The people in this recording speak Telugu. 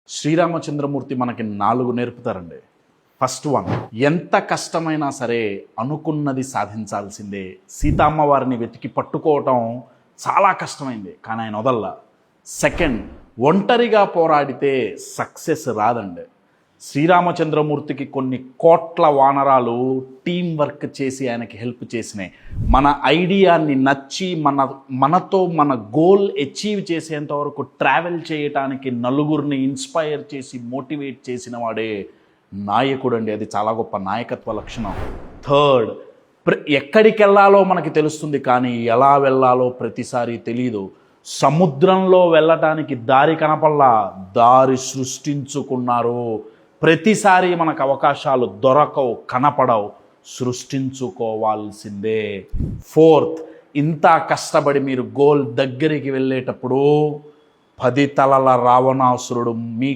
శ్రీరామచంద్రమూర్తి మనకి 4 నేర్పుతారండి. ఫస్ట్ వన్, ఎంత కష్టమైనా సరే అనుకున్నది సాధించాల్సిందే. సీతమ్మ వారిని వెతికి పట్టుకోవటం చాలా కష్టమైంది, కానీ ఆయన వదల్లా. సెకండ్, ఒంటరిగా పోరాడితే సక్సెస్ రాదండి. శ్రీరామచంద్రమూర్తికి కొన్ని కోట్ల వానరాలు టీం వర్క్ చేసి ఆయనకి హెల్ప్ చేసినాయి. మన ఐడియాని నచ్చి మనతో మన గోల్ అచీవ్ చేసేంత వరకు ట్రావెల్ చేయటానికి నలుగురిని ఇన్స్పైర్ చేసి మోటివేట్ చేసిన వాడే నాయకుడు అండి. అది చాలా గొప్ప నాయకత్వ లక్షణం. థర్డ్, ఎక్కడికి వెళ్ళాలో మనకి తెలుస్తుంది, కానీ ఎలా వెళ్ళాలో ప్రతిసారి తెలీదు. సముద్రంలో వెళ్ళటానికి దారి కనపల్లా, దారి సృష్టించుకున్నారు. ప్రతిసారి మనకు అవకాశాలు దొరకవు, కనపడవు, సృష్టించుకోవాల్సిందే. ఫోర్త్, ఇంత కష్టపడి మీరు గోల్ దగ్గరికి వెళ్ళేటప్పుడు 10 తలల రావణాసురుడు మీ